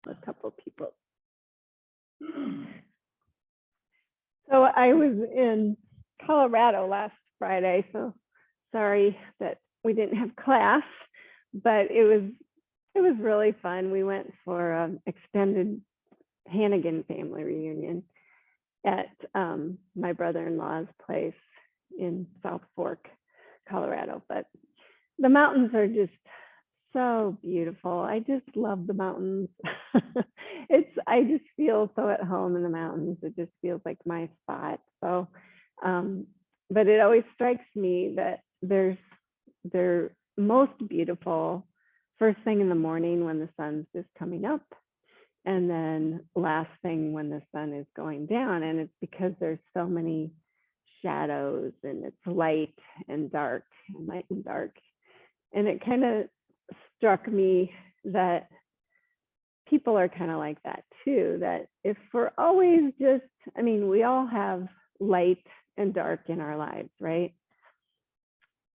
a couple people. So I was in Colorado last Friday, so sorry that we didn't have class, but it was really fun. We went for an extended Hannigan family reunion at my brother-in-law's place in South Fork, Colorado. But the mountains are just so beautiful. I just love the mountains. I just feel so at home in the mountains. It just feels like my spot. So, but it always strikes me that they're most beautiful first thing in the morning when the sun's just coming up, and then last thing when the sun is going down. And it's because there's so many shadows, and it's light and dark, and light and dark. And it kind of struck me that people are kind of like that too, that if we're always just, I mean, we all have light and dark in our lives, right?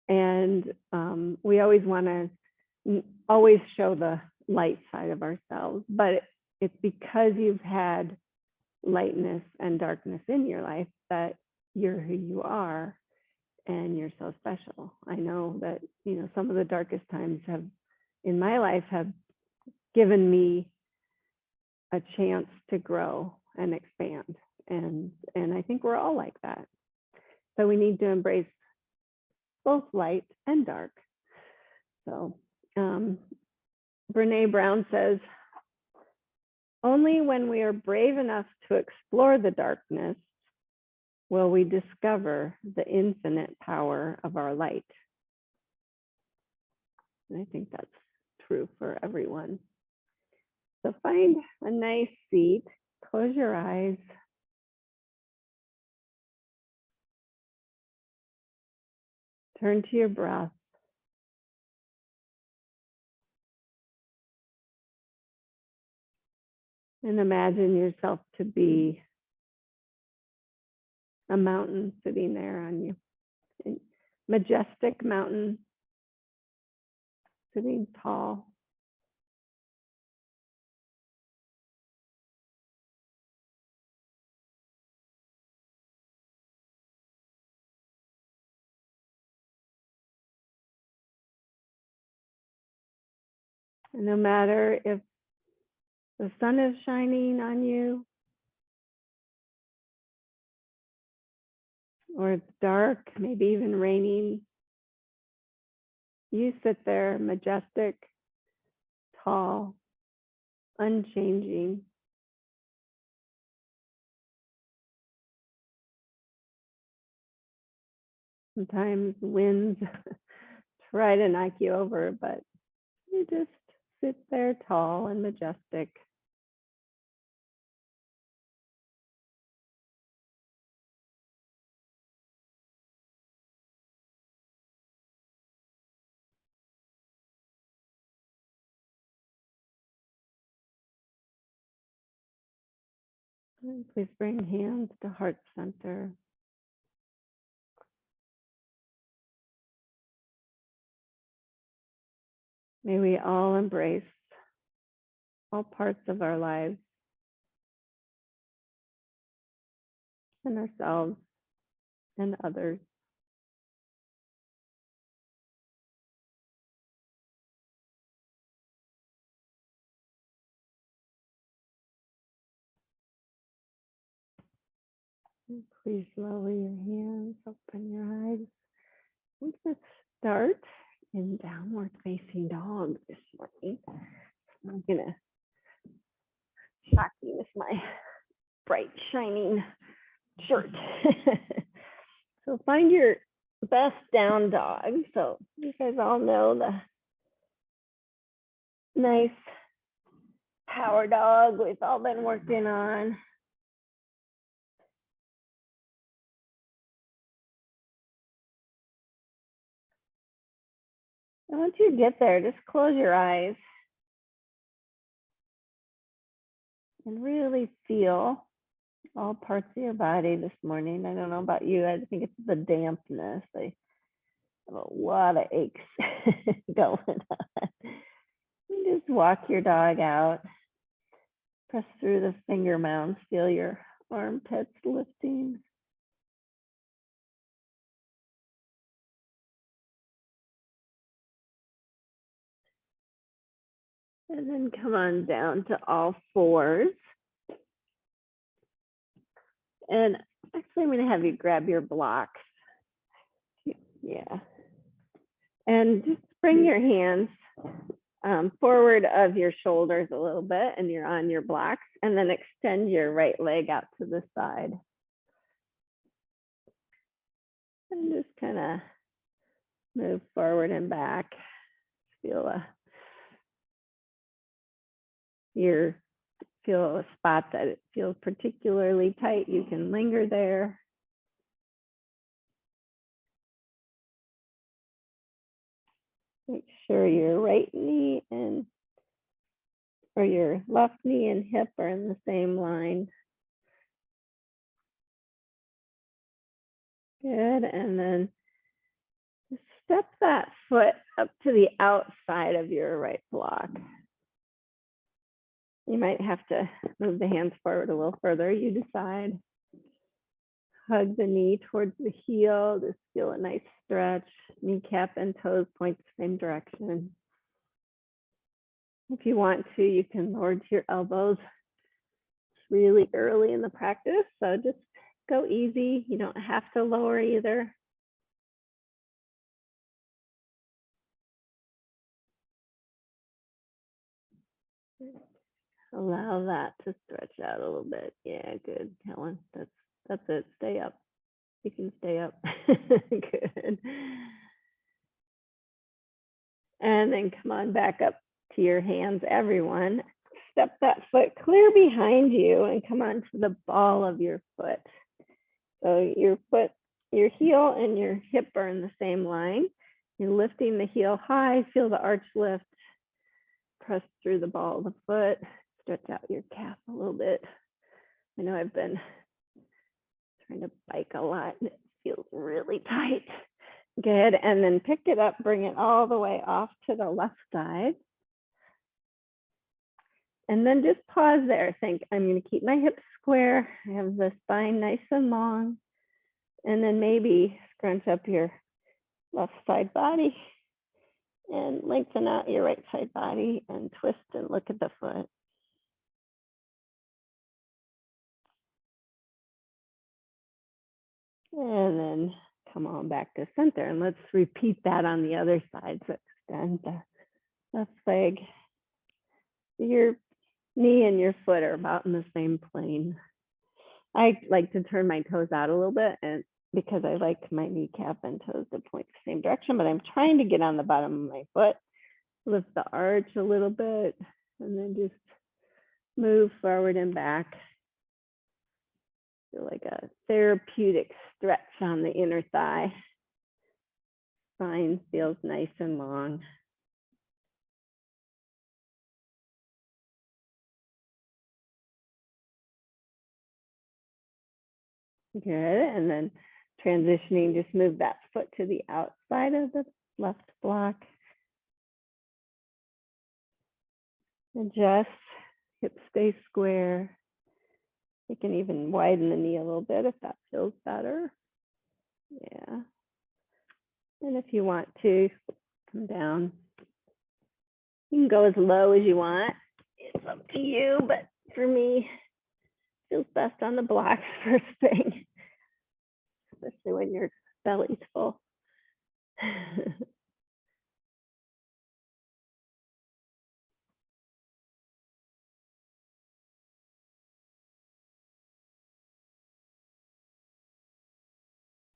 And we always want to always show the light side of ourselves, but it's because you've had lightness and darkness in your life that you're who you are, and you're so special. I know that, you know, some of the darkest times in my life have given me a chance to grow and expand. And I think we're all like that. So we need to embrace both light and dark. So Brene Brown says, only when we are brave enough to explore the darkness will we discover the infinite power of our light. And I think that's true for everyone. So find a nice seat, close your eyes. Turn to your breath. And imagine yourself to be a mountain sitting there on you. A majestic mountain, sitting tall. And no matter if the sun is shining on you or it's dark, maybe even raining, you sit there majestic, tall, unchanging. Sometimes winds try to knock you over, but you just sit there tall and majestic. And please bring hands to heart center. May we all embrace all parts of our lives and ourselves and others. And please lower your hands, open your eyes. Let's start in downward facing dog this morning. I'm gonna shock you with my bright shining shirt. So find your best down dog. So you guys all know the nice power dog we've all been working on. And once you get there, just close your eyes and really feel all parts of your body this morning. I don't know about you, I think it's the dampness. I have a lot of aches going on. You just walk your dog out. Press through the finger mounds, feel your armpits lifting. And then come on down to all fours. And actually, I'm going to have you grab your blocks. Yeah. And just bring your hands forward of your shoulders a little bit, and you're on your blocks. And then extend your right leg out to the side. And just kind of move forward and back. Feel a spot that it feels particularly tight. You can linger there. Make sure your right knee or your left knee and hip are in the same line. Good, and then just step that foot up to the outside of your right block. You might have to move the hands forward a little further, you decide. Hug the knee towards the heel, just feel a nice stretch. Kneecap and toes point the same direction. If you want to, you can lower to your elbows. It's really early in the practice, so just go easy. You don't have to lower either. Allow that to stretch out a little bit. Yeah, good, Helen. That's it. Stay up. You can stay up. Good. And then come on back up to your hands, everyone. Step that foot clear behind you and come onto the ball of your foot. So your foot, your heel and your hip are in the same line. You're lifting the heel high, feel the arch lift. Press through the ball of the foot. Stretch out your calf a little bit. I know I've been trying to bike a lot and it feels really tight. Good, and then pick it up, bring it all the way off to the left side. And then just pause there. Think, I'm going to keep my hips square. I have the spine nice and long. And then maybe scrunch up your left side body and lengthen out your right side body and twist and look at the foot. And then come on back to center, and let's repeat that on the other side. So extend the left leg. Your knee and your foot are about in the same plane. I like to turn my toes out a little bit, and because I like my kneecap and toes to point the same direction, but I'm trying to get on the bottom of my foot, lift the arch a little bit, and then just move forward and back. Feel like a therapeutic stretch on the inner thigh. Spine feels nice and long. Good, and then transitioning, just move that foot to the outside of the left block. Adjust, hips stay square. You can even widen the knee a little bit if that feels better. Yeah. And if you want to come down, you can go as low as you want. It's up to you, but for me, it feels best on the blocks first thing, especially when your belly's full.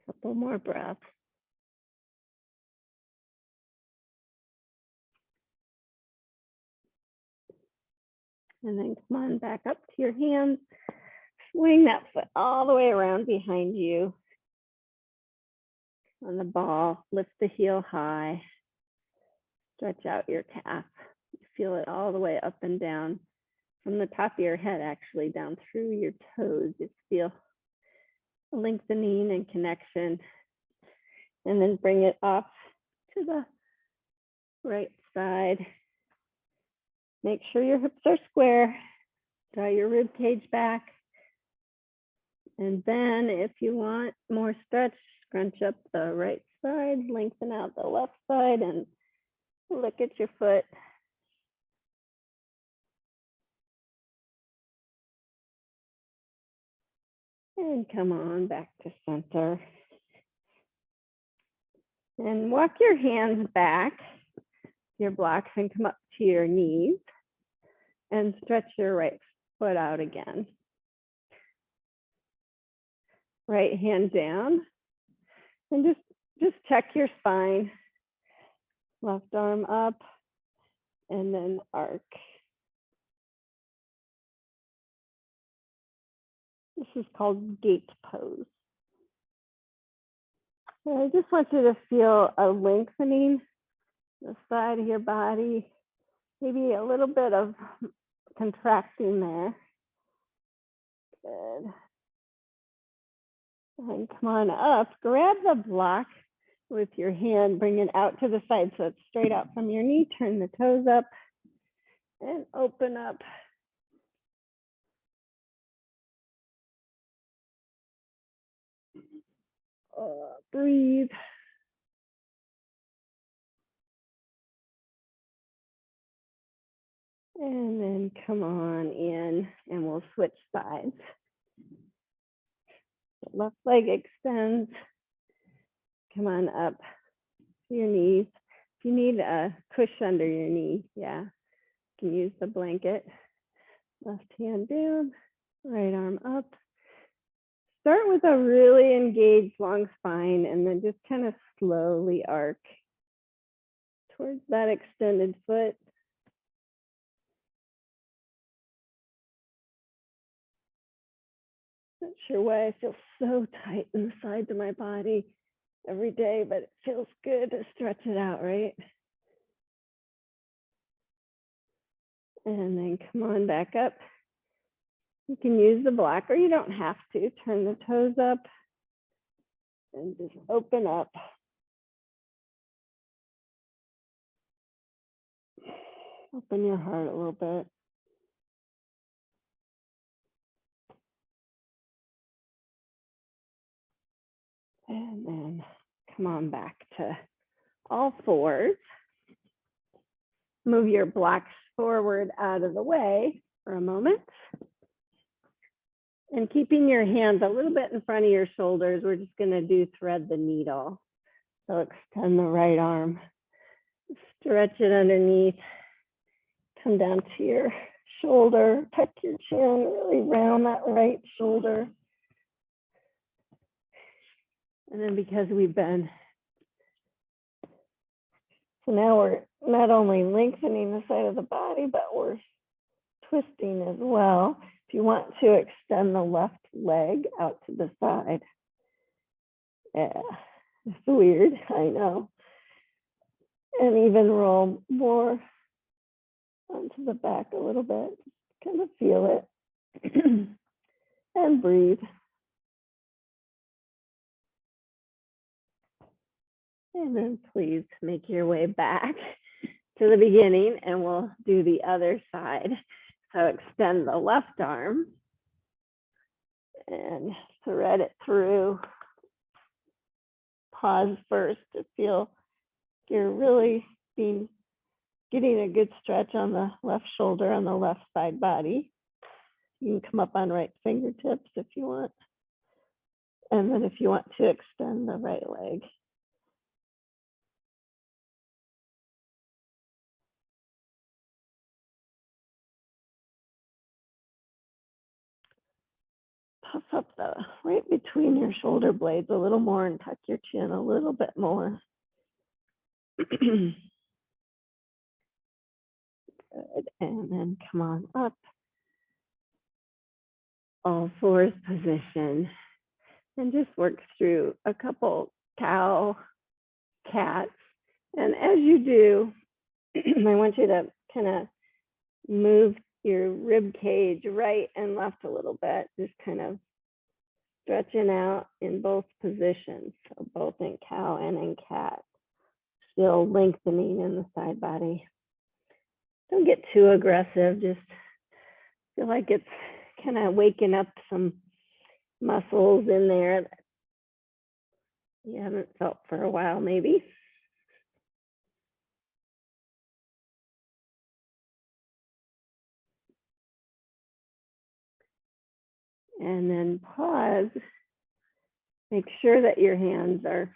Couple more breaths. And then come on back up to your hands. Swing that foot all the way around behind you on the ball. Lift the heel high. Stretch out your calf. Feel it all the way up and down from the top of your head, actually down through your toes. Just feel a lengthening and connection. And then bring it up to the right side. Make sure your hips are square. Draw your rib cage back. And then if you want more stretch, scrunch up the right side, lengthen out the left side, and look at your foot. And come on back to center. And walk your hands back, your blocks, and come up to your knees. And stretch your right foot out again. Right hand down. And just check your spine. Left arm up. And then arc. This is called gate pose. So I just want you to feel a lengthening the side of your body, maybe a little bit of contracting there. Good. And come on up, grab the block with your hand, bring it out to the side so it's straight out from your knee, turn the toes up and open up. Breathe. And then come on in and we'll switch sides. The left leg extends. Come on up to your knees. If you need a cushion under your knee, yeah, you can use the blanket. Left hand down, right arm up. Start with a really engaged long spine and then just kind of slowly arc towards that extended foot. Not sure why I feel so tight in the sides of my body every day, but it feels good to stretch it out, right? And then come on back up. You can use the block or you don't have to. Turn the toes up and just open up. Open your heart a little bit. And then come on back to all fours. Move your blocks forward out of the way for a moment. And keeping your hands a little bit in front of your shoulders, we're just going to do thread the needle. So extend the right arm, stretch it underneath, come down to your shoulder, tuck your chin, really round that right shoulder. And then because we've been, so now we're not only lengthening the side of the body, but we're twisting as well. If you want to extend the left leg out to the side. Yeah, it's weird, I know. And even roll more onto the back a little bit, kind of feel it. And breathe. And then please make your way back to the beginning and we'll do the other side. So extend the left arm and thread it through. Pause first to feel you're really getting a good stretch on the left shoulder, on the left side body. You can come up on right fingertips if you want. And then if you want to extend the right leg. Puff up the right between your shoulder blades a little more and tuck your chin a little bit more. Good. And then come on up. All fours position. And just work through a couple cow, cats. And as you do, I want you to kind of move your rib cage right and left a little bit, just kind of stretching out in both positions, so both in cow and in cat, still lengthening in the side body. Don't get too aggressive, just feel like it's kind of waking up some muscles in there that you haven't felt for a while, maybe. And then pause. Make sure that your hands are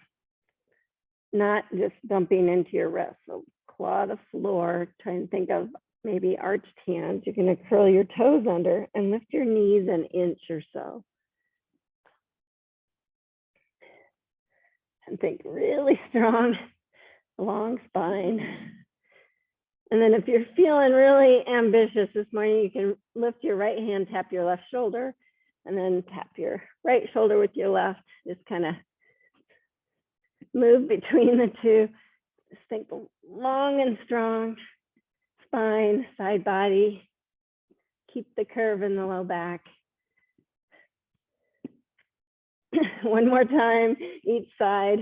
not just dumping into your wrist. So claw the floor, try and think of maybe arched hands. You're going to curl your toes under and lift your knees an inch or so. And think really strong, long spine. And then if you're feeling really ambitious this morning, you can lift your right hand, tap your left shoulder, and then tap your right shoulder with your left. Just kind of move between the two. Just think long and strong spine, side body. Keep the curve in the low back. One more time, each side.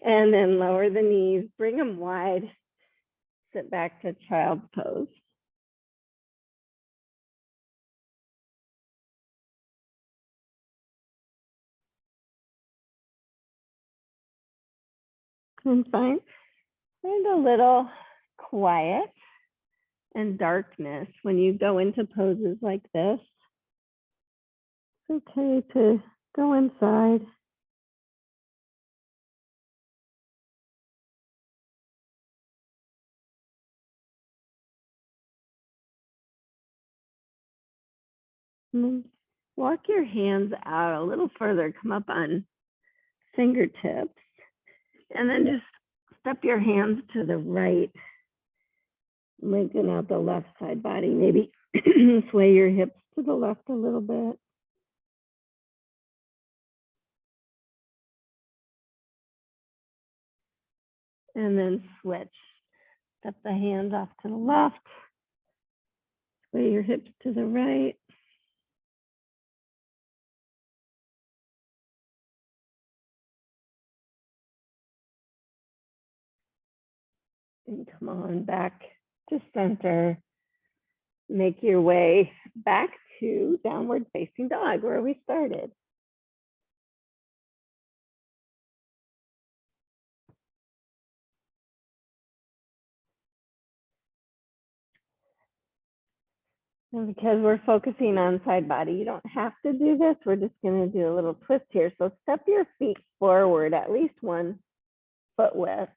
And then lower the knees, bring them wide. Sit back to child's pose. And find a little quiet and darkness when you go into poses like this. It's okay to go inside. And then walk your hands out a little further, come up on fingertips, and then just step your hands to the right. Lengthen out the left side body, maybe sway your hips to the left a little bit. And then switch. Step the hands off to the left. Sway your hips to the right. And come on back to center. Make your way back to downward facing dog where we started. And because we're focusing on side body, you don't have to do this. We're just going to do a little twist here. So step your feet forward at least 1 foot width,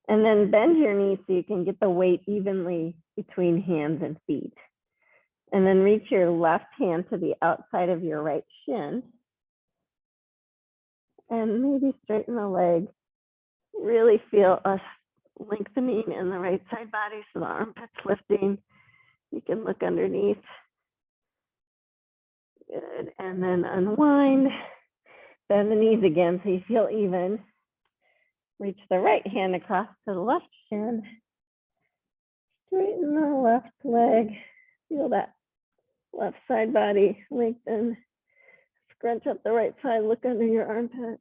and then bend your knees so you can get the weight evenly between hands and feet. And then reach your left hand to the outside of your right shin. And maybe straighten the leg. Really feel us lengthening in the right side body so the armpits lifting. You can look underneath. Good. And then unwind. Bend the knees again so you feel even. Reach the right hand across to the left shin. Straighten the left leg. Feel that left side body lengthen. Scrunch up the right side. Look under your armpit.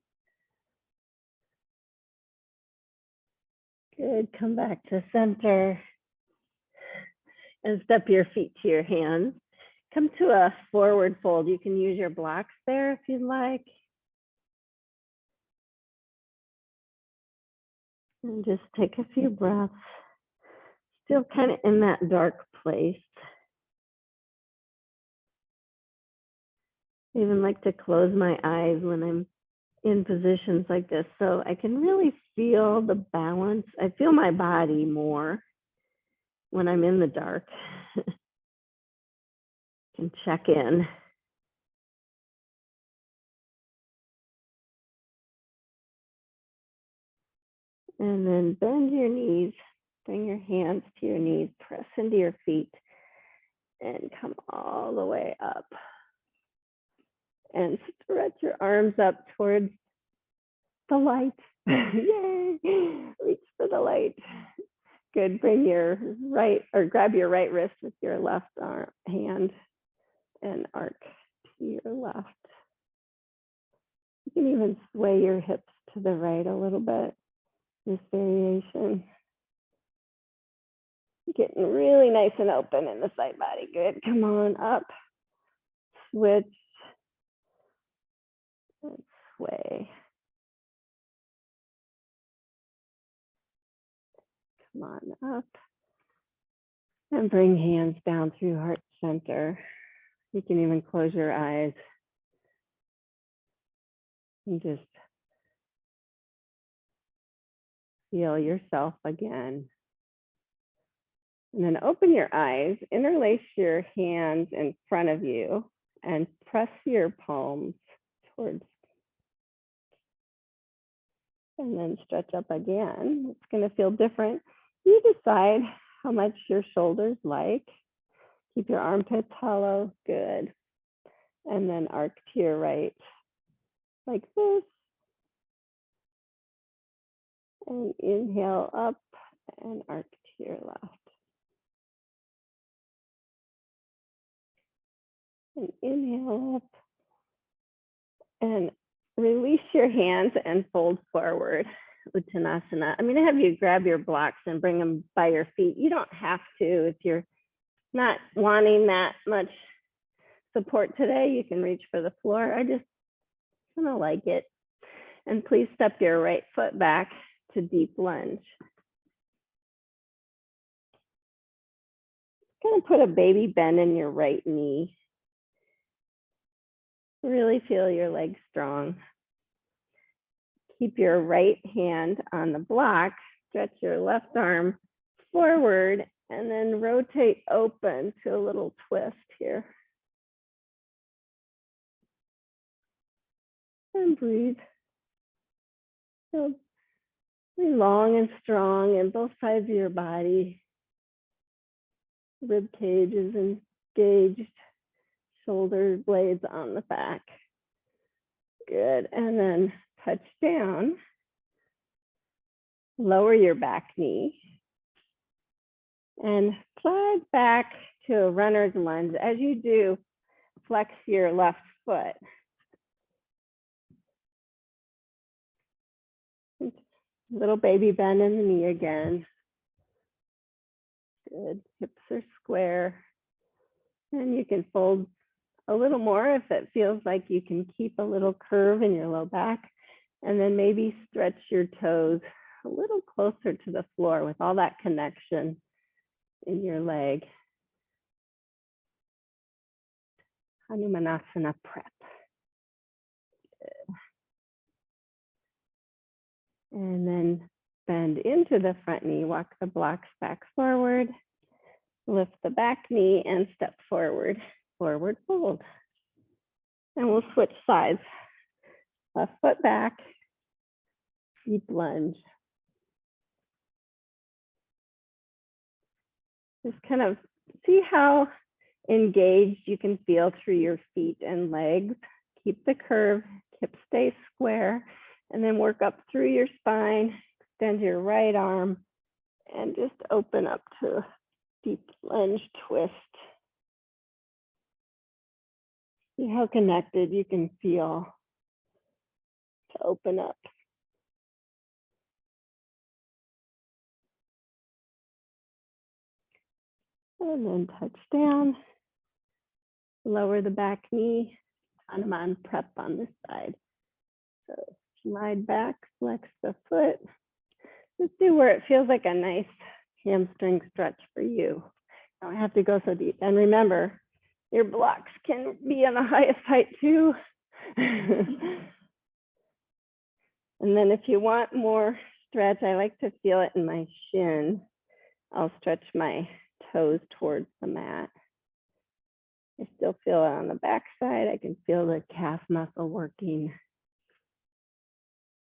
Good. Come back to center. And step your feet to your hands. Come to a forward fold. You can use your blocks there if you'd like. And just take a few breaths. Still kind of in that dark place. I even like to close my eyes when I'm in positions like this so I can really feel the balance. I feel my body more when I'm in the dark. Can check in. And then bend your knees, bring your hands to your knees, press into your feet, and come all the way up. And stretch your arms up towards the light. Yay! Reach for the light. Good. Bring your right, or grab your right wrist with your left hand and arc to your left. You can even sway your hips to the right a little bit. This variation. Getting really nice and open in the side body. Good. Come on up. Switch. And sway. Come on up. And bring hands down through heart center. You can even close your eyes and just feel yourself again. And then open your eyes, interlace your hands in front of you and press your palms towards, and then stretch up again. It's going to feel different. You decide how much your shoulders like. Keep your armpits hollow, good. And then arc to your right, like this. And inhale up and arc to your left. And inhale up and release your hands and fold forward, Uttanasana. I'm going to have you grab your blocks and bring them by your feet. You don't have to. If you're not wanting that much support today, you can reach for the floor. I just kind of like it. And please step your right foot back to deep lunge. Kind of put a baby bend in your right knee. Really feel your legs strong. Keep your right hand on the block, stretch your left arm forward, and then rotate open to a little twist here. And breathe. Feel really long and strong in both sides of your body. Rib cage is engaged, shoulder blades on the back. Good, and then touch down. Lower your back knee and slide back to a runner's lunge. As you do, flex your left foot. Little baby bend in the knee again. Good, hips are square. And you can fold a little more if it feels like you can keep a little curve in your low back. And then maybe stretch your toes a little closer to the floor with all that connection in your leg. Hanumanasana prep. Good. And then bend into the front knee, walk the blocks back forward, lift the back knee and step forward, forward fold. And we'll switch sides. Left foot back, deep lunge. Just kind of see how engaged you can feel through your feet and legs. Keep the curve, hips stay square, and then work up through your spine, extend your right arm, and just open up to a deep lunge twist. See how connected you can feel to open up. And then touch down, lower the back knee, Hanuman prep on this side. So slide back, flex the foot. Just do where it feels like a nice hamstring stretch for you. Don't have to go so deep. And remember, your blocks can be on the highest height too. And then if you want more stretch, I like to feel it in my shin. I'll stretch my toes towards the mat. I still feel it on the back side. I can feel the calf muscle working.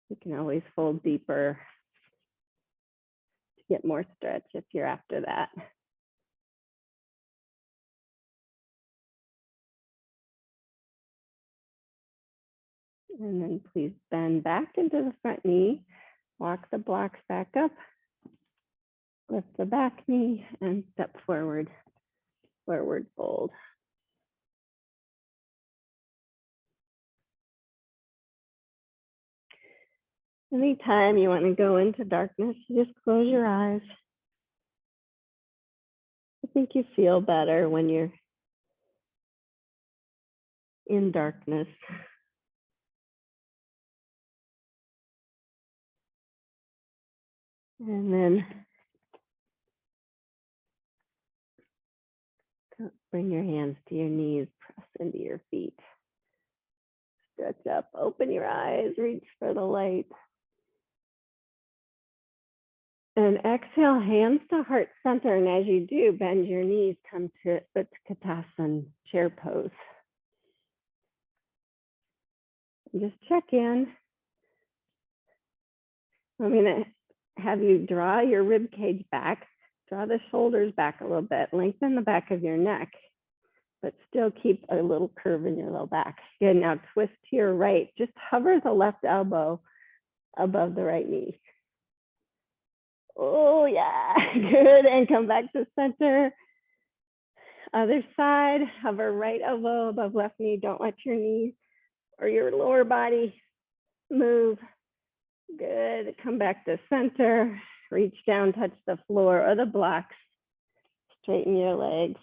You can always fold deeper to get more stretch if you're after that. And then please bend back into the front knee, walk the blocks back up, lift the back knee and step forward, forward fold. Anytime you want to go into darkness, you just close your eyes. think you feel better when you're in darkness. And then bring your hands to your knees, press into your feet. Stretch up, open your eyes, reach for the light. And exhale, hands to heart center. And as you do, bend your knees, come to Utkatasana, chair pose. And just check in. I'm gonna have you draw your rib cage back, draw the shoulders back a little bit, lengthen the back of your neck, but still keep a little curve in your low back. Good, now twist to your right. Just hover the left elbow above the right knee. Oh yeah, good, and come back to center. Other side, hover right elbow above left knee. Don't let your knees or your lower body move. Good, come back to center. Reach down, touch the floor or the blocks. Straighten your legs.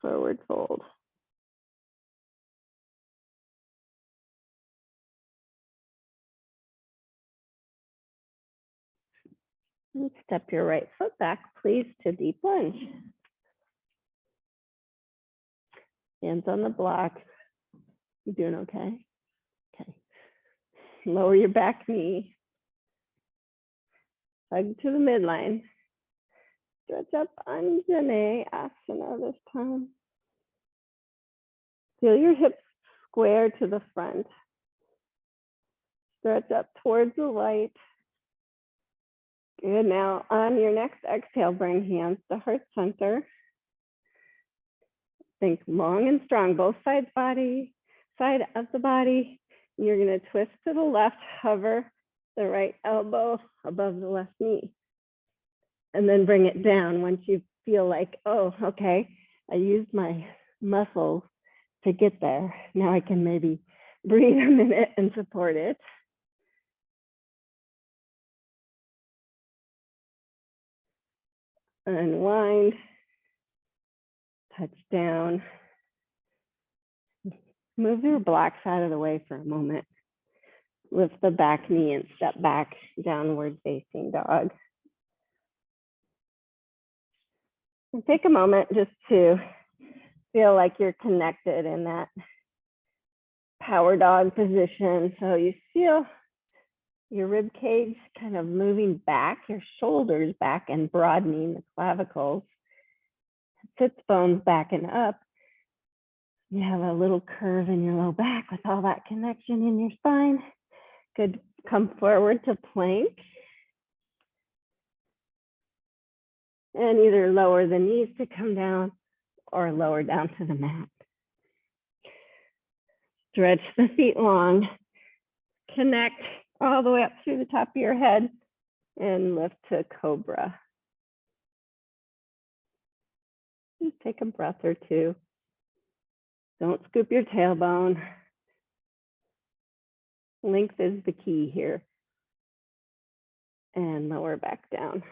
Forward fold. And step your right foot back, please, to deep lunge. Hands on the block. You doing okay? Okay. Lower your back knee. Hug to the midline. Stretch up Anjane Asana this time. Feel your hips square to the front. Stretch up towards the light. Good, now on your next exhale, bring hands to heart center. Think long and strong, both side of the body. You're gonna twist to the left, hover the right elbow above the left knee. And then bring it down once you feel like, oh, okay, I used my muscles to get there. Now I can maybe breathe a minute and support it. Unwind, touch down. Move your blocks out of the way for a moment. Lift the back knee and step back, downward facing dog. And take a moment just to feel like you're connected in that power dog position. So you feel your rib cage kind of moving back, your shoulders back and broadening the clavicles. Sits bones back and up. You have a little curve in your low back with all that connection in your spine. Good, come forward to plank. And either lower the knees to come down or lower down to the mat. Stretch the feet long. Connect all the way up through the top of your head and lift to cobra. Just take a breath or two. Don't scoop your tailbone. Length is the key here. And lower back down.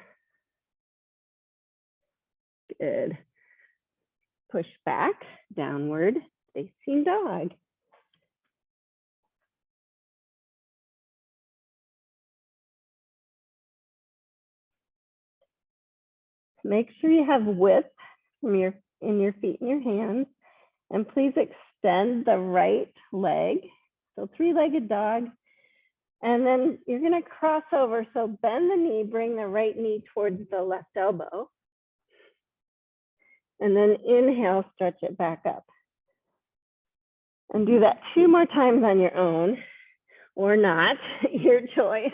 Good. Push back, downward facing dog. Make sure you have width from in your feet and your hands. And please extend the right leg. So three-legged dog. And then you're gonna cross over. So bend the knee, bring the right knee towards the left elbow. And then inhale, stretch it back up. And do that 2 more times on your own, or not, your choice.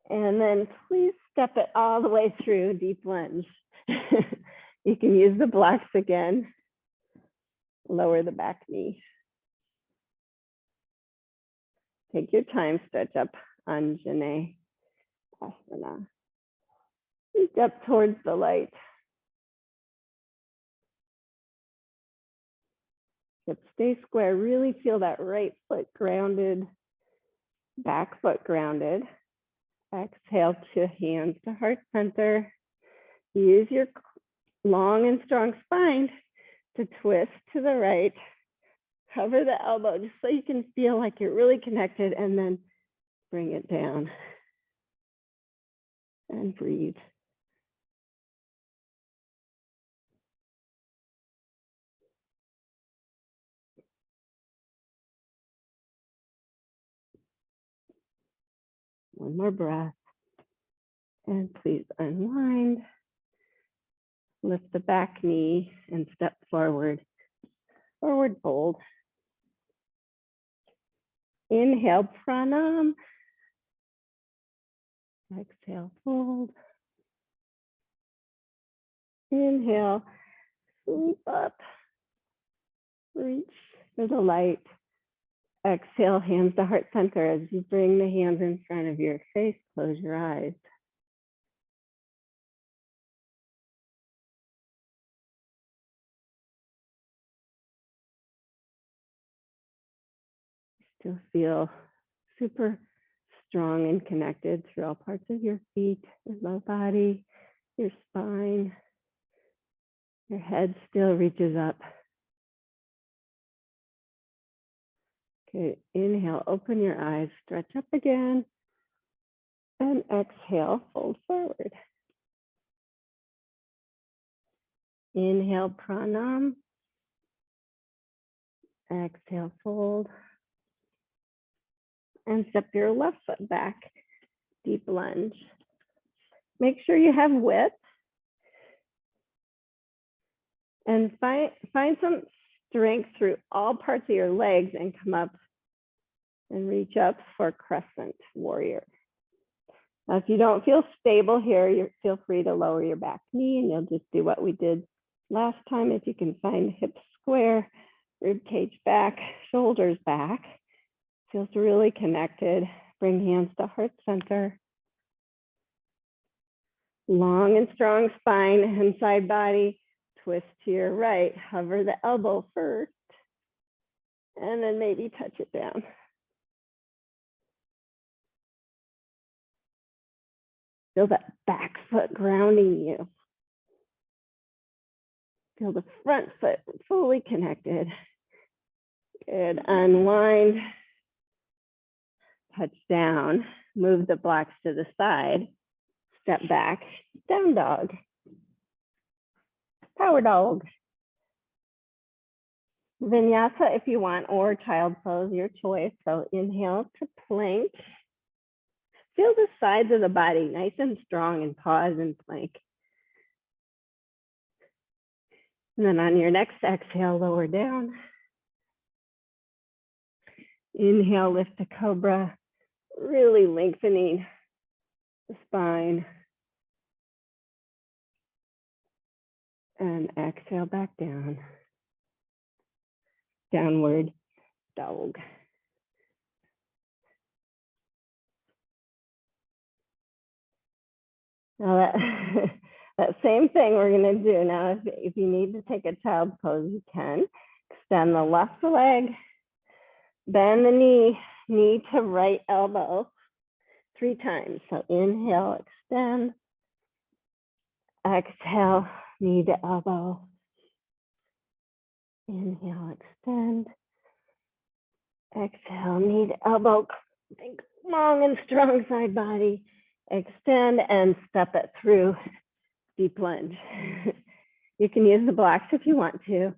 And then please step it all the way through deep lunge. You can use the blocks again. Lower the back knee. Take your time, stretch up Anjane Asana. Step towards the light. Hips stay square. Really feel that right foot grounded, back foot grounded. Exhale to hands to heart center. Use your long and strong spine to twist to the right. Cover the elbow just so you can feel like you're really connected, and then bring it down. And breathe. One more breath. And please unwind. Lift the back knee and step forward. Forward fold. Inhale, pranam. Exhale, fold. Inhale, sweep up. Reach for the light. Exhale, hands to heart center. As you bring the hands in front of your face, close your eyes. Still feel super strong and connected through all parts of your feet, your low body, your spine. Your head still reaches up. Okay, inhale, open your eyes, stretch up again. And exhale, fold forward. Inhale, pranam. Exhale, fold. And step your left foot back, deep lunge. Make sure you have width. And find some strength through all parts of your legs and come up and reach up for crescent warrior. Now, if you don't feel stable here, you feel free to lower your back knee, and you'll just do what we did last time. If you can find hips square, rib cage back, shoulders back. Feels really connected. Bring hands to heart center. Long and strong spine and side body. Twist to your right. Hover the elbow first, and then maybe touch it down. Feel that back foot grounding you. Feel the front foot fully connected. Good. Unwind. Touch down. Move the blocks to the side. Step back. Down dog. Power dog. Vinyasa if you want, or child pose, your choice. So inhale to plank. Feel the sides of the body nice and strong, and pause and plank. And then on your next exhale, lower down. Inhale, lift to cobra, really lengthening the spine. And exhale back down. Downward dog. Now that same thing we're going to do. Now, if you need to take a child pose, you can. Extend the left leg, bend the knee to right elbow 3 times. So inhale, extend. Exhale, knee to elbow. Inhale, extend. Exhale, knee to elbow. Think long and strong side body. Extend and step it through deep lunge. You can use the blocks if you want to.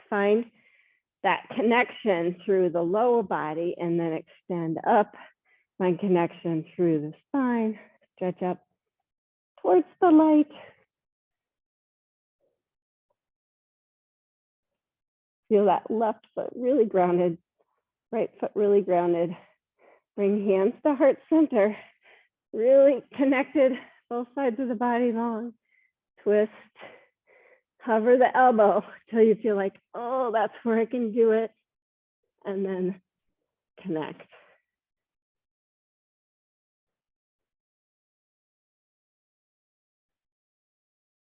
Find that connection through the lower body and then extend up. Find connection through the spine. Stretch up towards the light. Feel that left foot really grounded, right foot really grounded. Bring hands to heart center. Really connected, both sides of the body long. Twist. Hover the elbow till you feel like, oh, that's where I can do it. And then connect.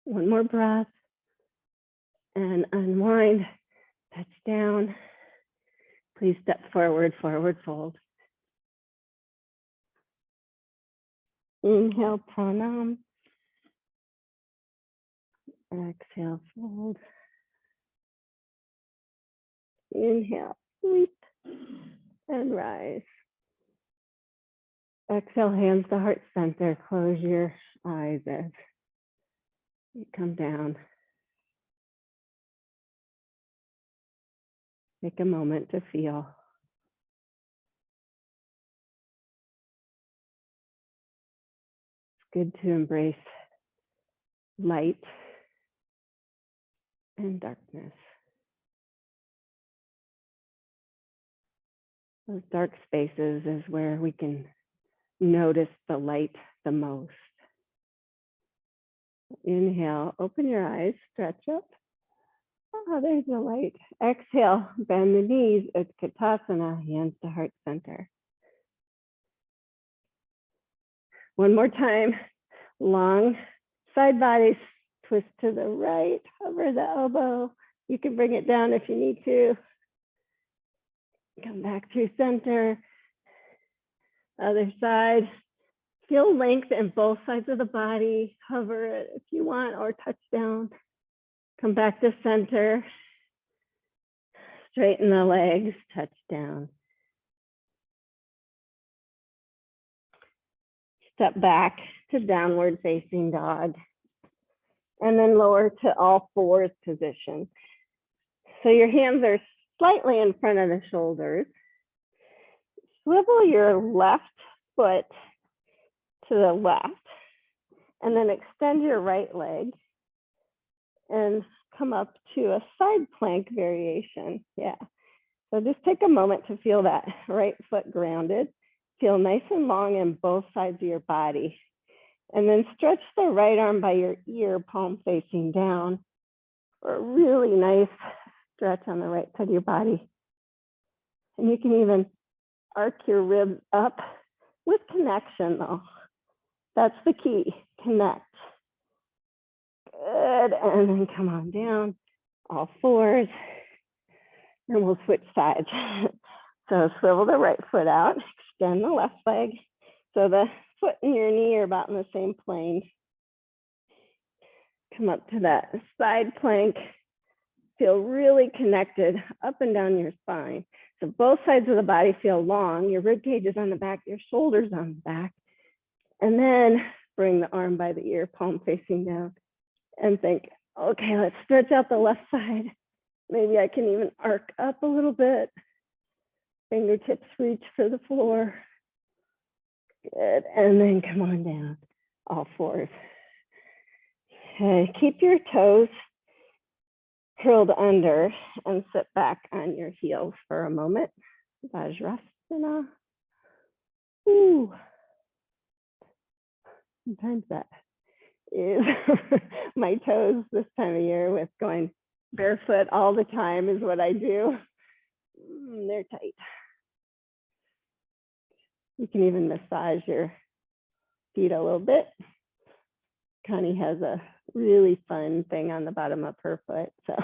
One more breath. And unwind. touch down. Please step forward, forward fold. Inhale, pranam. Exhale, fold. Inhale, sweep and rise. Exhale, hands to heart center. Close your eyes as you come down. Take a moment to feel. It's good to embrace light and darkness. Those dark spaces is where we can notice the light the most. Inhale, open your eyes, stretch up. Oh, there's the light. Exhale, bend the knees. It's Utkatasana, hands to heart center. One more time. Long side body, twist to the right, hover the elbow. You can bring it down if you need to. Come back through center. Other side. Feel length in both sides of the body. Hover it if you want or touch down. Come back to center. Straighten the legs, touch down. Step back to downward facing dog. And then lower to all fours position. So your hands are slightly in front of the shoulders. Swivel your left foot to the left and then extend your right leg and come up to a side plank variation. Yeah. So just take a moment to feel that right foot grounded. Feel nice and long in both sides of your body. And then stretch the right arm by your ear, palm facing down, for a really nice stretch on the right side of your body. And you can even arc your ribs up with connection though. That's the key, connect. Good, and then come on down, all fours, and we'll switch sides. So swivel the right foot out, extend the left leg. So the foot and your knee are about in the same plane. Come up to that side plank. Feel really connected up and down your spine. So both sides of the body feel long. Your rib cage is on the back, your shoulders on the back. And then bring the arm by the ear, palm facing down. And think, okay, let's stretch out the left side. Maybe I can even arc up a little bit. Fingertips reach for the floor. Good, and then come on down, all fours. Okay, keep your toes curled under and sit back on your heels for a moment. Vajrasana. Ooh. Sometimes that is my toes this time of year with going barefoot all the time is what I do. They're tight. You can even massage your feet a little bit. Connie has a really fun thing on the bottom of her foot, so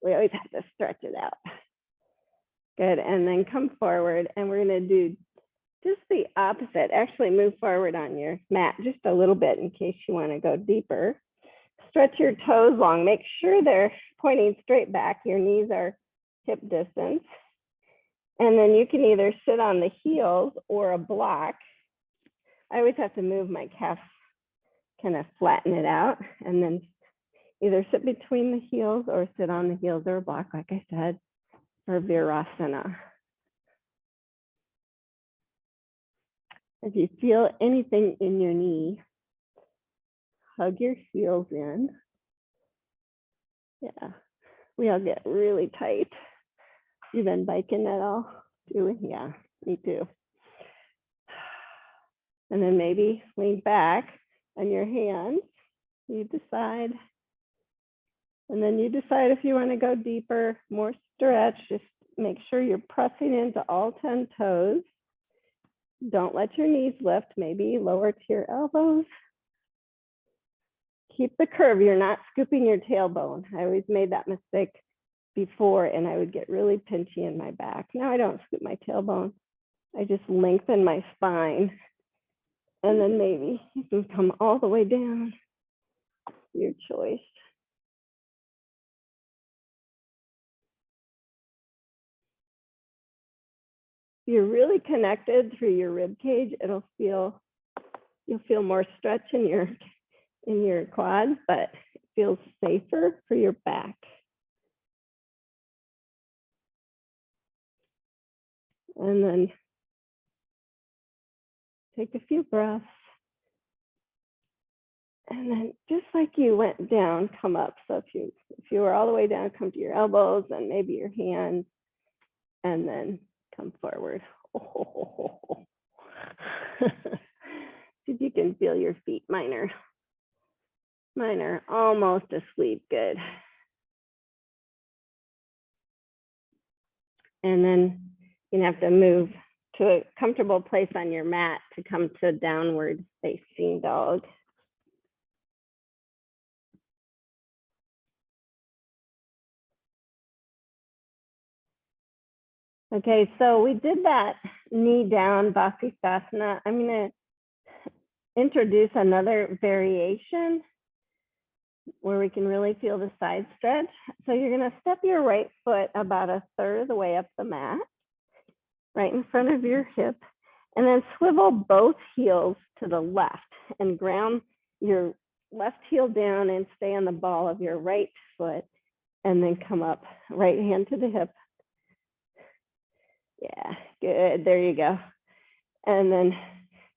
we always have to stretch it out. Good, and then come forward, and we're gonna do just the opposite. Actually move forward on your mat just a little bit in case you wanna go deeper. Stretch your toes long, make sure they're pointing straight back. Your knees are hip distance. And then you can either sit on the heels or a block. I always have to move my calf, kind of flatten it out, and then either sit between the heels or sit on the heels or a block, like I said, for Virasana. If you feel anything in your knee, hug your heels in. Yeah, we all get really tight. You been biking at all? Yeah, me too. And then maybe lean back on your hands. You decide. And then you decide if you want to go deeper, more stretch. Just make sure you're pressing into all 10 toes. Don't let your knees lift, maybe lower to your elbows. Keep the curve. You're not scooping your tailbone. I always made that mistake before and I would get really pinchy in my back. Now I don't scoop my tailbone. I just lengthen my spine. And then maybe you can come all the way down. Your choice. If you're really connected through your rib cage, you'll feel more stretch in your quads, but it feels safer for your back. And then take a few breaths. And then just like you went down, come up. So if you were all the way down, come to your elbows and maybe your hands, and then come forward. Oh. See if you can feel your feet. Mine are almost asleep. Good. And then you're gonna have to move to a comfortable place on your mat to come to downward facing dog. Okay, so we did that knee down Vasisthasana. I'm gonna introduce another variation where we can really feel the side stretch. So you're gonna step your right foot about a third of the way up the mat, right in front of your hip, and then swivel both heels to the left and ground your left heel down and stay on the ball of your right foot, and then come up, right hand to the hip. Yeah, good, there you go. And then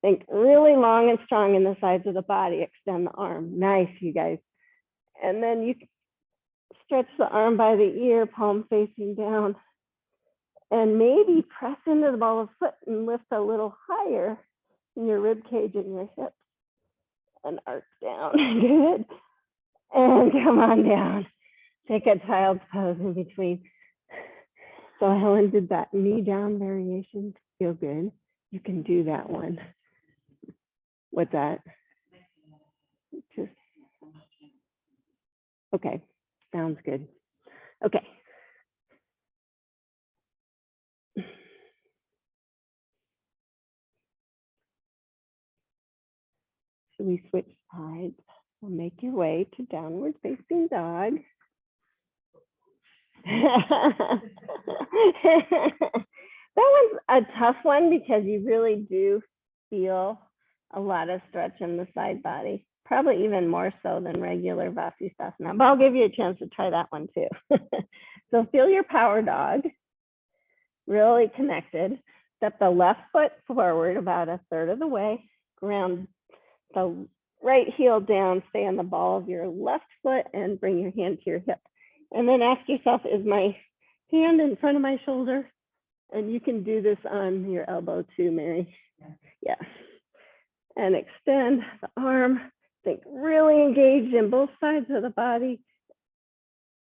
think really long and strong in the sides of the body, extend the arm. Nice, you guys. And then you stretch the arm by the ear, palm facing down, and maybe press into the ball of foot and lift a little higher in your rib cage and your hips and arc down. Good. And come on down. Take a child's pose in between. So Helen did that knee down variation. Feel good. You can do that one. What's that? Just, okay, sounds good. Okay. Should we switch sides? We'll make your way to downward facing dog. That one's a tough one because you really do feel a lot of stretch in the side body, probably even more so than regular Vasisthasana, but I'll give you a chance to try that one too. So feel your power dog, really connected. Step the left foot forward about a third of the way, ground the right heel down, stay on the ball of your left foot and bring your hand to your hip. And then ask yourself, is my hand in front of my shoulder? And you can do this on your elbow too, Mary. Yeah. And extend the arm. Think really engaged in both sides of the body.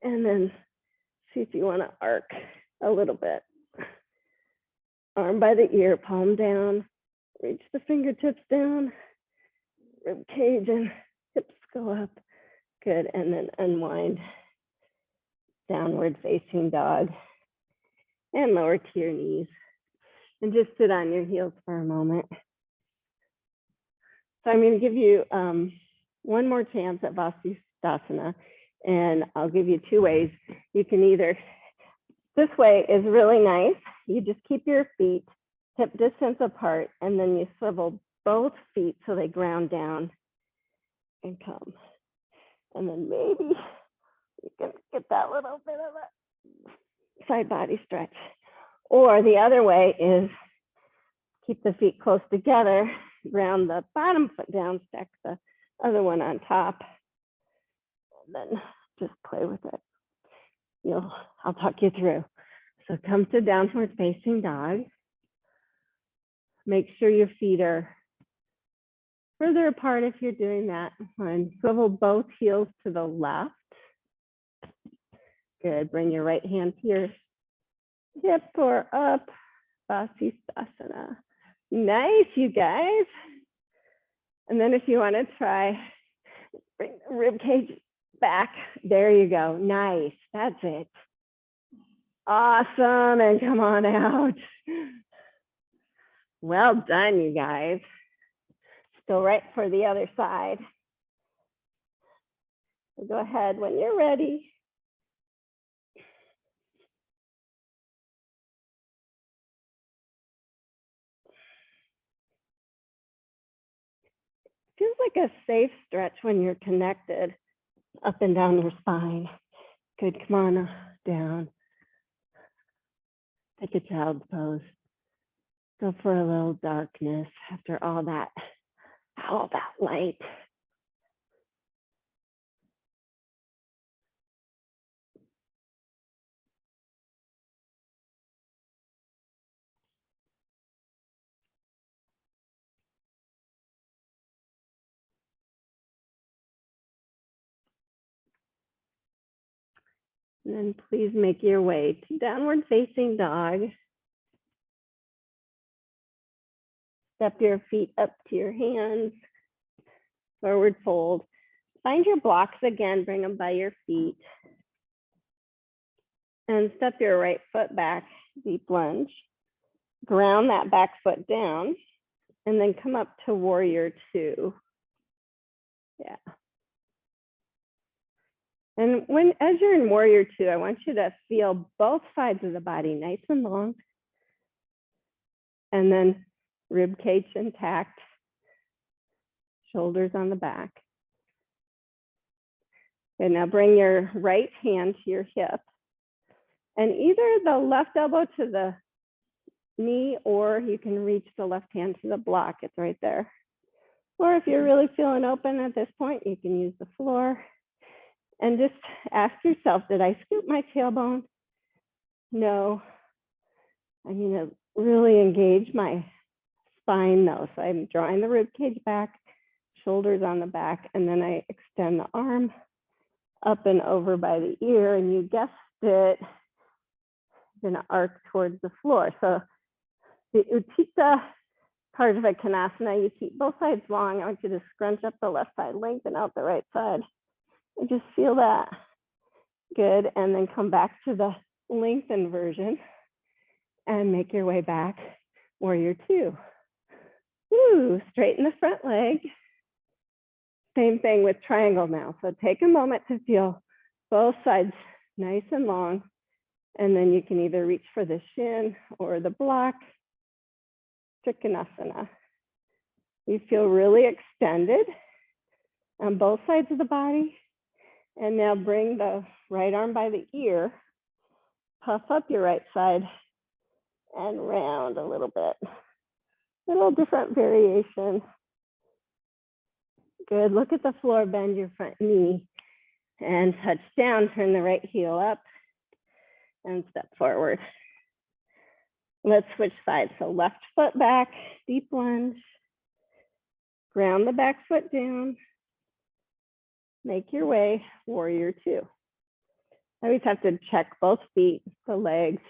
And then see if you want to arc a little bit. Arm by the ear, palm down. Reach the fingertips down. Rib cage and hips go up. Good. And then unwind. Downward facing dog. And lower to your knees. And just sit on your heels for a moment. So I'm going to give you one more chance at Vasisthasana, and I'll give you two ways. You can either, this way is really nice. You just keep your feet hip distance apart, and then you swivel both feet so they ground down and come. And then maybe you can get that little bit of a side body stretch. Or the other way is keep the feet close together, ground the bottom foot down, stack the other one on top, and then just play with it. I'll talk you through. So come to downward facing dog. Make sure your feet are further apart if you're doing that. And swivel both heels to the left. Good. Bring your right hand to your hip or up. Vasisthasana. Nice, you guys. And then if you want to try, bring the rib cage back. There you go. Nice. That's it. Awesome, and come on out. Well done, you guys. Still right for the other side. So go ahead when you're ready. Feels like a safe stretch when you're connected up and down your spine. Good, come on down. Take a child's pose. Go for a little darkness after all that light. And then please make your way to downward facing dog. Step your feet up to your hands. Forward fold. Find your blocks again, bring them by your feet. And step your right foot back, deep lunge. Ground that back foot down, and then come up to warrior two. Yeah. And as you're in warrior two, I want you to feel both sides of the body nice and long. And then rib cage intact, shoulders on the back. And now bring your right hand to your hip. And either the left elbow to the knee, or you can reach the left hand to the block. It's right there. Or if you're really feeling open at this point, you can use the floor. And just ask yourself, did I scoop my tailbone? No. I'm going to really engage my spine though. So I'm drawing the rib cage back, shoulders on the back, and then I extend the arm up and over by the ear, and you guessed it, gonna arc towards the floor. So the Utthita part of a Konasana, you keep both sides long. I want you to scrunch up the left side, lengthen out the right side. And just feel that. Good, and then come back to the lengthened version and make your way back, warrior two. Woo, straighten the front leg. Same thing with triangle now. So take a moment to feel both sides nice and long, and then you can either reach for the shin or the block. Trikonasana. You feel really extended on both sides of the body. And now bring the right arm by the ear, puff up your right side and round a little bit. Little different variation. Good, look at the floor, bend your front knee and touch down, turn the right heel up and step forward. Let's switch sides. So left foot back, deep lunge, ground the back foot down, make your way, warrior two. I always have to check both feet, the legs,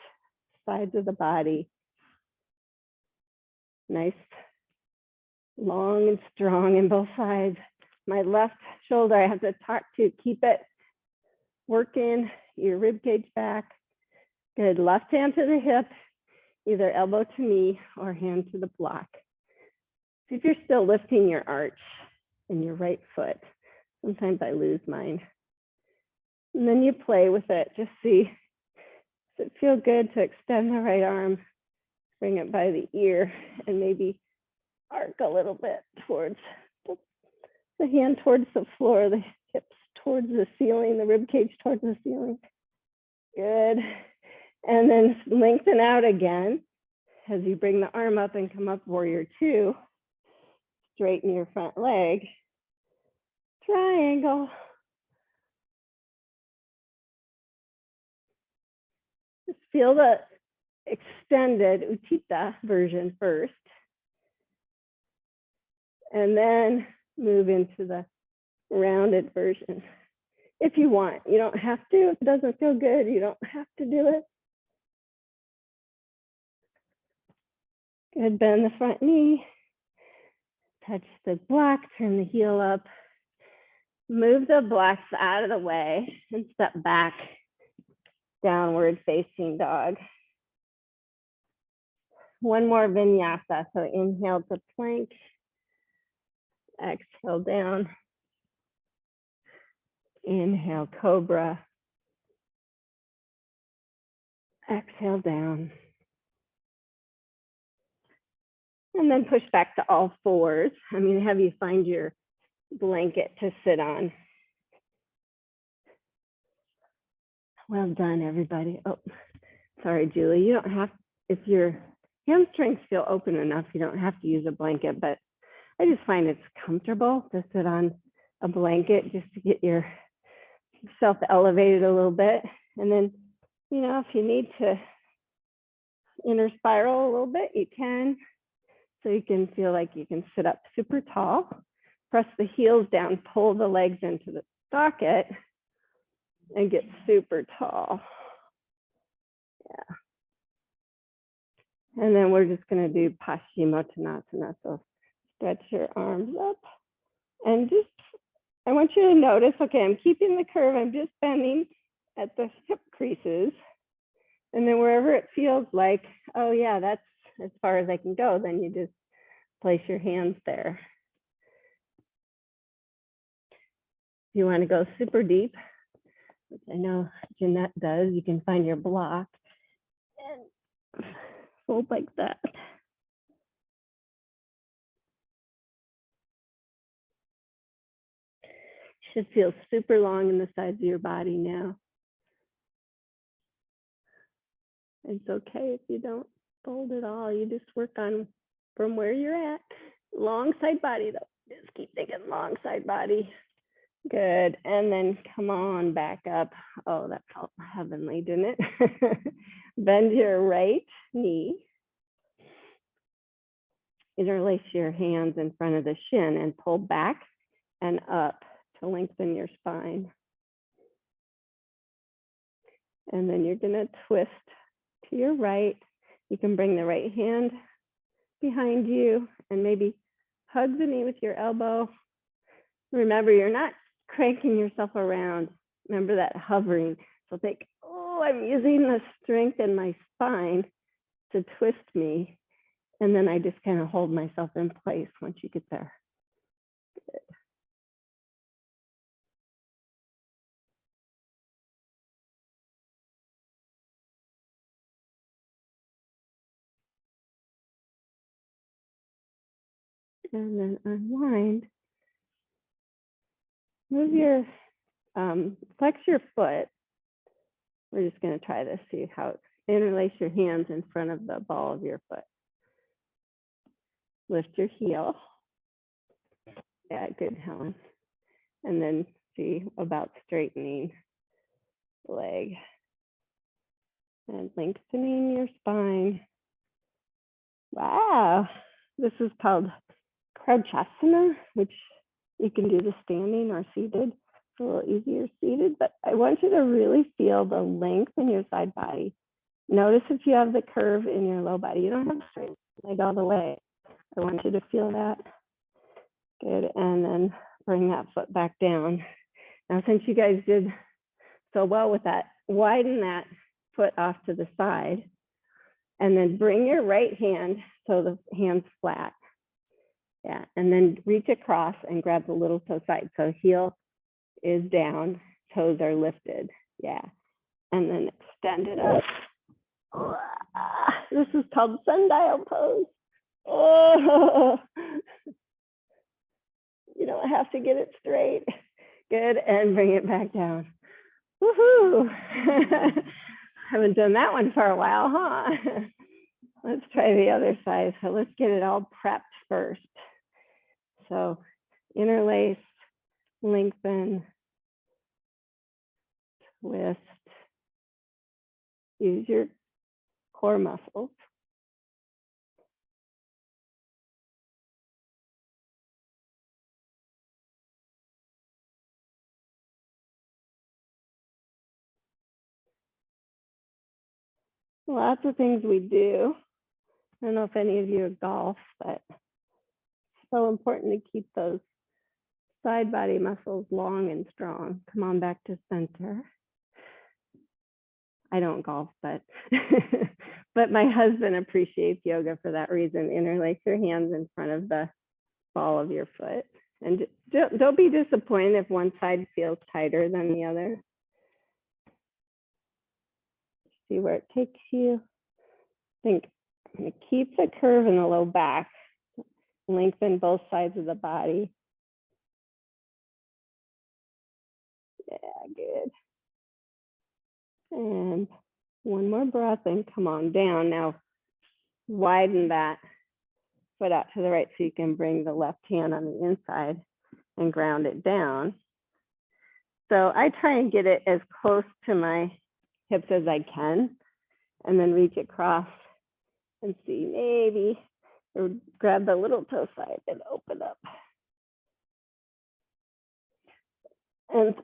sides of the body. Nice, long and strong in both sides. My left shoulder, I have to talk to, keep it working, your rib cage back. Good, left hand to the hip, either elbow to knee or hand to the block. See if you're still lifting your arch in your right foot. Sometimes I lose mine. And then you play with it. Just see, does it feel good to extend the right arm, bring it by the ear, and maybe arc a little bit towards the hand towards the floor, the hips towards the ceiling, the rib cage towards the ceiling. Good. And then lengthen out again as you bring the arm up and come up, warrior two. Straighten your front leg. Triangle. Just feel the extended Utthita version first. And then move into the rounded version. If you want, you don't have to. If it doesn't feel good, you don't have to do it. Good, bend the front knee. Touch the block, turn the heel up. Move the blocks out of the way and step back downward facing dog. One more vinyasa. So inhale to plank, exhale down. Inhale, cobra. Exhale down. And then push back to all fours. I'm going to have you find your blanket to sit on. Well done, everybody. Oh, sorry, Julie. You don't have, if your hamstrings feel open enough, you don't have to use a blanket, but I just find it's comfortable to sit on a blanket just to get yourself elevated a little bit. And then, you know, if you need to inner spiral a little bit, you can. So you can feel like you can sit up super tall, press the heels down, pull the legs into the socket, and get super tall. Yeah. And then we're just going to do Paschimottanasana. So stretch your arms up and just, I want you to notice, okay, I'm keeping the curve. I'm just bending at the hip creases. And then wherever it feels like, oh yeah, that's as far as I can go, then you just place your hands there. If you want to go super deep, which I know Jeanette does, you can find your block and fold like that. Should feel super long in the sides of your body now. It's okay if you don't fold at all. You just work on from where you're at. Long side body though. Just keep thinking long side body. Good. And then come on back up. Oh, that felt heavenly, didn't it? Bend your right knee. Interlace your hands in front of the shin and pull back and up to lengthen your spine. And then you're going to twist to your right. You can bring the right hand behind you and maybe hug the knee with your elbow. Remember, you're not cranking yourself around. Remember that hovering. So think, oh, I'm using the strength in my spine to twist me. And then I just kind of hold myself in place once you get there. Good. And then unwind. Move your, flex your foot. We're just going to try this, see how, interlace your hands in front of the ball of your foot. Lift your heel. Yeah, good, Helen. And then see about straightening the leg and lengthening your spine. Wow, this is called Crouchasana, which you can do the standing or seated. It's a little easier seated, but I want you to really feel the length in your side body. Notice if you have the curve in your low body. You don't have to straighten the leg all the way. I want you to feel that. Good, and then bring that foot back down. Now, since you guys did so well with that, widen that foot off to the side, and then bring your right hand so the hand's flat. Yeah, and then reach across and grab the little toe side. So heel is down, toes are lifted. Yeah, and then extend it up. This is called sundial pose. Oh, you don't have to get it straight. Good, and bring it back down. Woohoo! Haven't done that one for a while, huh? Let's try the other side. So let's get it all prepped first. So interlace, lengthen, twist, use your core muscles. Lots of things we do. I don't know if any of you golf, but it's so important to keep those side body muscles long and strong. Come on back to center. I don't golf, but but my husband appreciates yoga for that reason. Interlace your hands in front of the ball of your foot. And don't be disappointed if one side feels tighter than the other. See where it takes you. Think, I'm going to keep the curve in the low back. Lengthen both sides of the body. Yeah, good. And one more breath and come on down. Now, widen that foot out to the right so you can bring the left hand on the inside and ground it down. So I try and get it as close to my hips as I can, and then reach across and see, maybe, or grab the little toe side and open up. And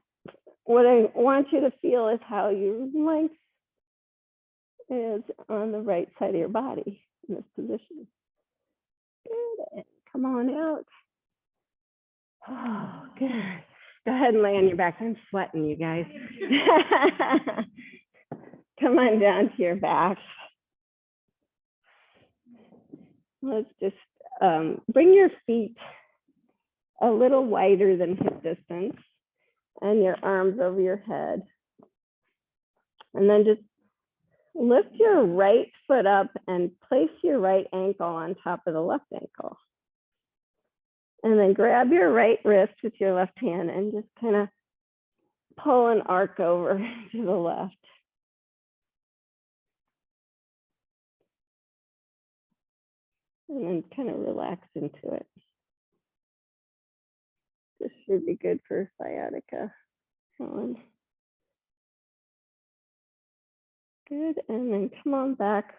what I want you to feel is how your length is on the right side of your body in this position. Good, and come on out. Oh, good. Go ahead and lay on your back. I'm sweating, you guys. Come on down to your back. Let's just bring your feet a little wider than hip distance and your arms over your head. And then just lift your right foot up and place your right ankle on top of the left ankle. And then grab your right wrist with your left hand and just kind of pull an arc over to the left. And then kind of relax into it. This should be good for sciatica. Good, and then come on back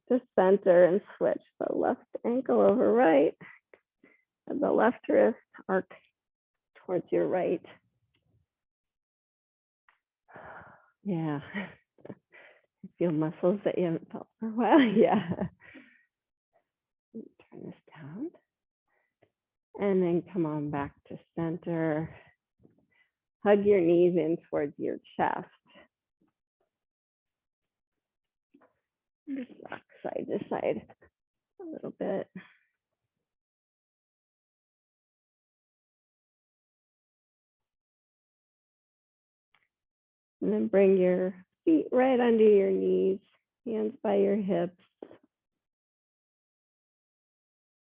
to center and switch the left ankle over right. And the left wrist arc towards your right. Yeah. You feel muscles that you haven't felt for a while. Yeah. Turn this down. And then come on back to center. Hug your knees in towards your chest. Just rock side to side a little bit. And then bring your feet right under your knees, hands by your hips.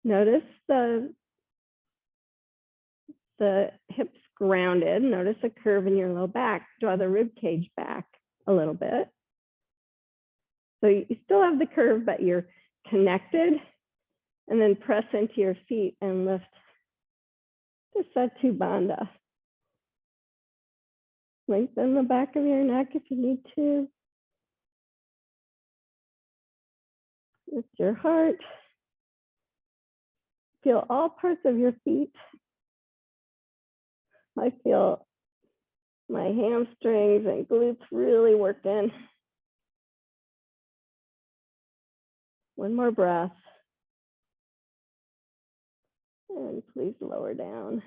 Notice the hips grounded. Notice a curve in your low back. Draw the rib cage back a little bit. So you still have the curve, but you're connected. And then press into your feet and lift to Setu Bandha. Lengthen the back of your neck if you need to. Lift your heart. Feel all parts of your feet. I feel my hamstrings and glutes really working. One more breath. And please lower down.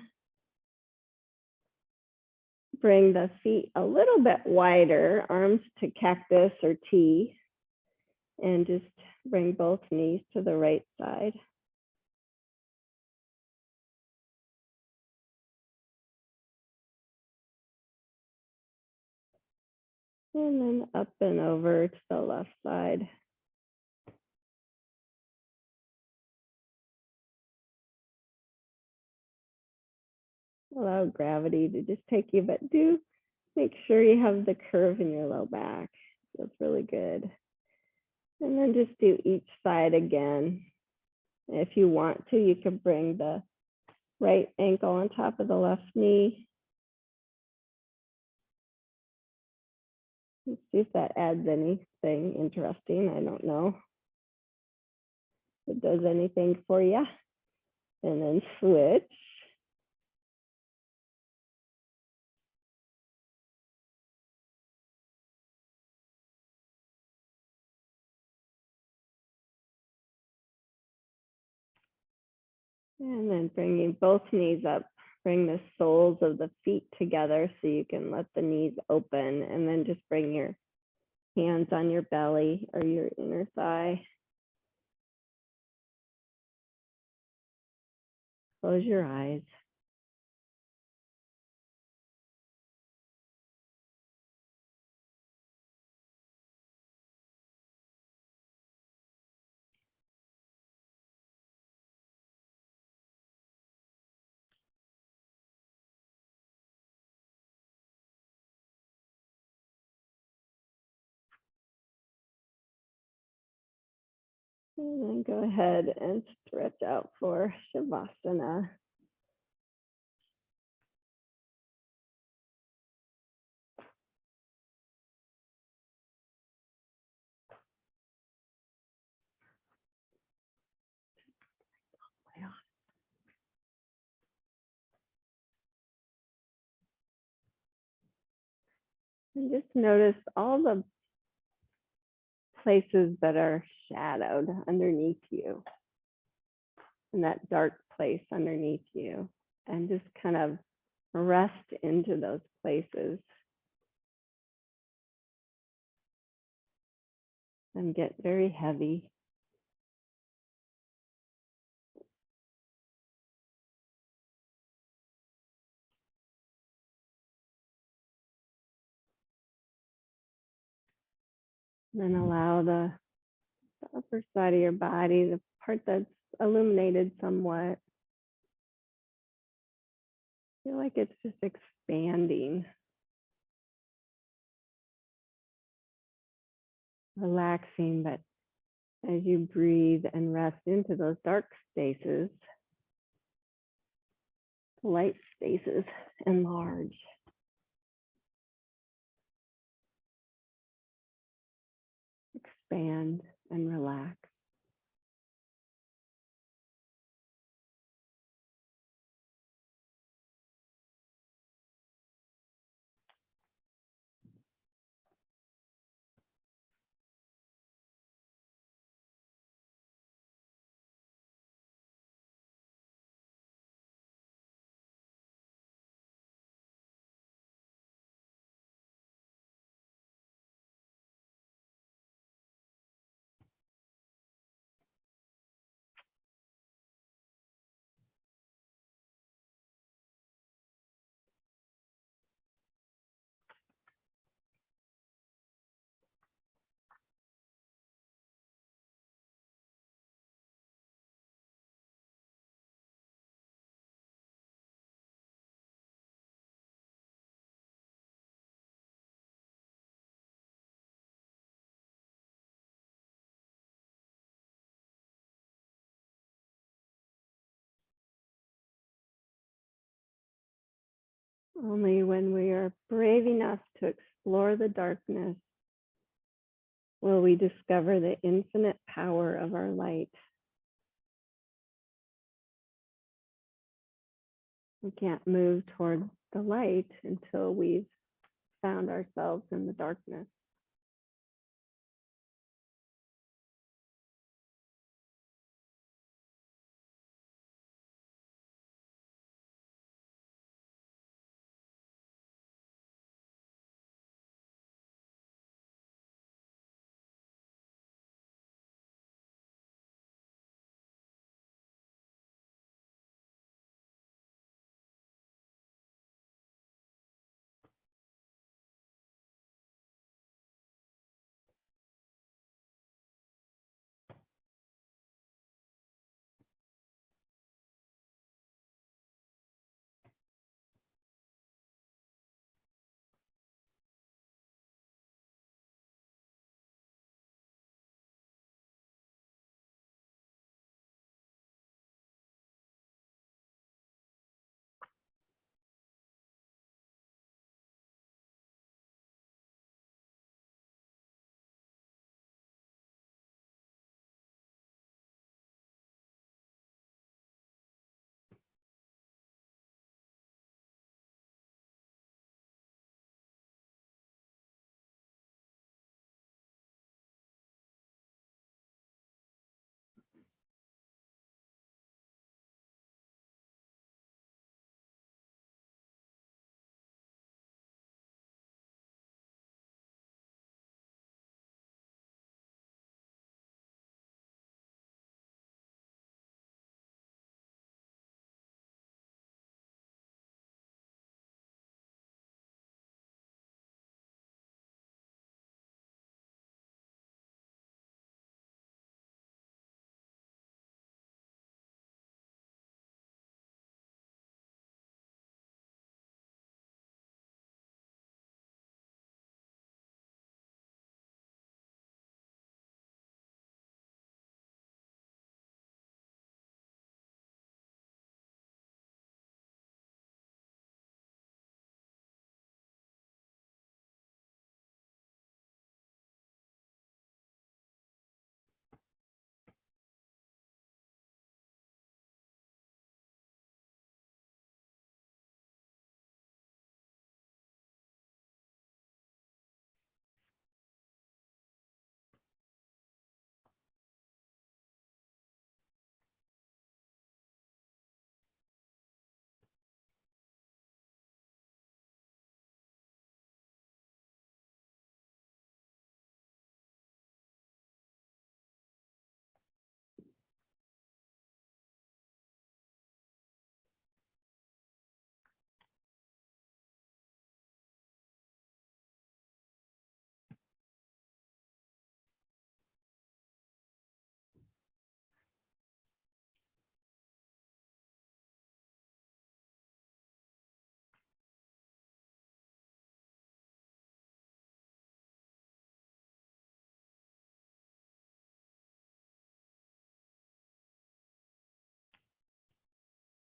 Bring the feet a little bit wider, arms to cactus or T, and just bring both knees to the right side. And then up and over to the left side. Allow gravity to just take you, but do make sure you have the curve in your low back. Feels really good. And then just do each side again. If you want to, you can bring the right ankle on top of the left knee. Let's see if that adds anything interesting. I don't know if it does anything for you. And then switch. And then bringing both knees up, bring the soles of the feet together so you can let the knees open, and then just bring your hands on your belly or your inner thigh. Close your eyes. And then go ahead and stretch out for Shavasana. And just notice all the places that are shadowed underneath you, and that dark place underneath you, and just kind of rest into those places and get very heavy. And then allow the upper side of your body, the part that's illuminated somewhat, feel like it's just expanding, relaxing, but as you breathe and rest into those dark spaces, light spaces enlarge. Expand and relax. Only when we are brave enough to explore the darkness will we discover the infinite power of our light. We can't move toward the light until we've found ourselves in the darkness.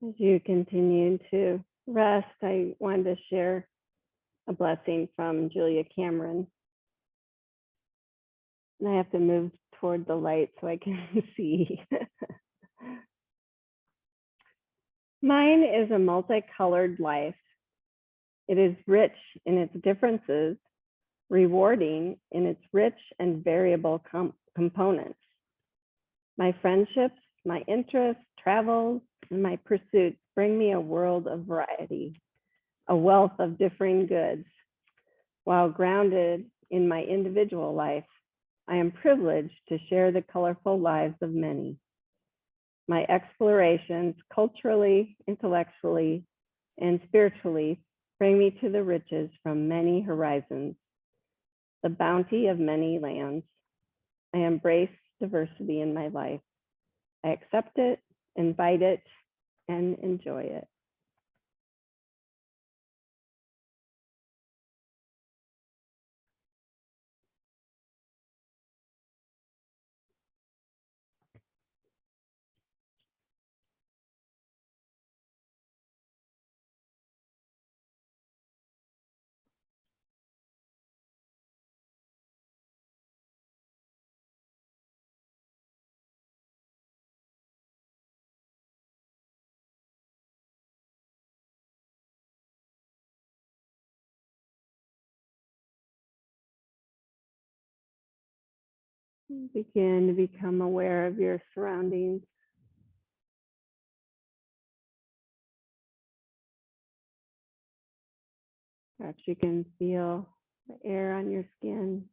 As you continue to rest, I wanted to share a blessing from Julia Cameron. And I have to move toward the light so I can see. Mine is a multicolored life. It is rich in its differences, rewarding in its rich and variable components. My friendships, my interests, travels, and my pursuits bring me a world of variety, a wealth of differing goods. While grounded in my individual life, I am privileged to share the colorful lives of many. My explorations, culturally, intellectually, and spiritually, bring me to the riches from many horizons, the bounty of many lands. I embrace diversity in my life. I accept it, invite it, and enjoy it. Begin to become aware of your surroundings. Perhaps you can feel the air on your skin.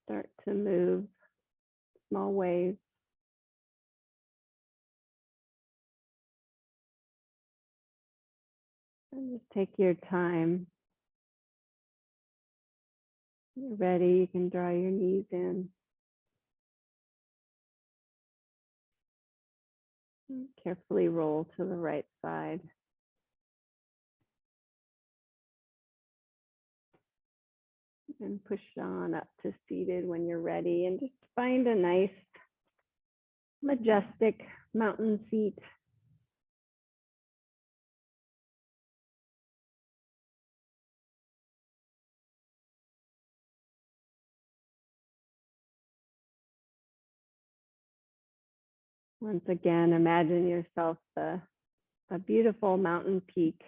Start to move small waves. And just take your time. When you're ready, you can draw your knees in. And carefully roll to the right side. And push on up to seated when you're ready. And just find a nice, majestic mountain seat. Once again, imagine yourself a beautiful mountain peak,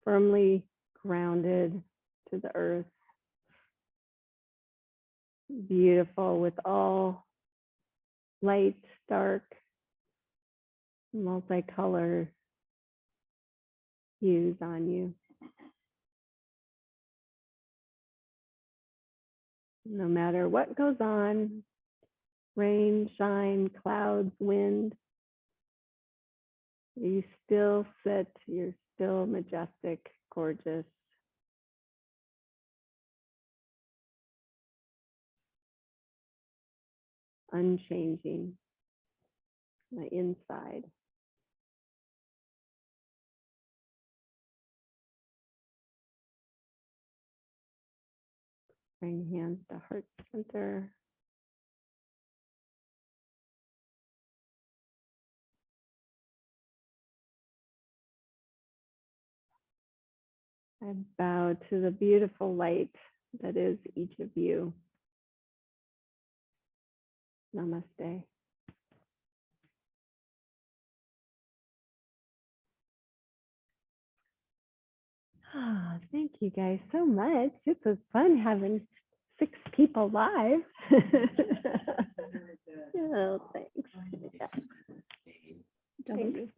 firmly grounded to the earth. Beautiful with all light, dark, multicolor hues on you. No matter what goes on, rain, shine, clouds, wind, you still sit, you're still majestic, gorgeous. Unchanging, the inside. Bring hands to heart center. I bow to the beautiful light that is each of you. Namaste. Oh, thank you guys so much. It was fun having 6 people live. Oh, thanks. Yeah. Thanks.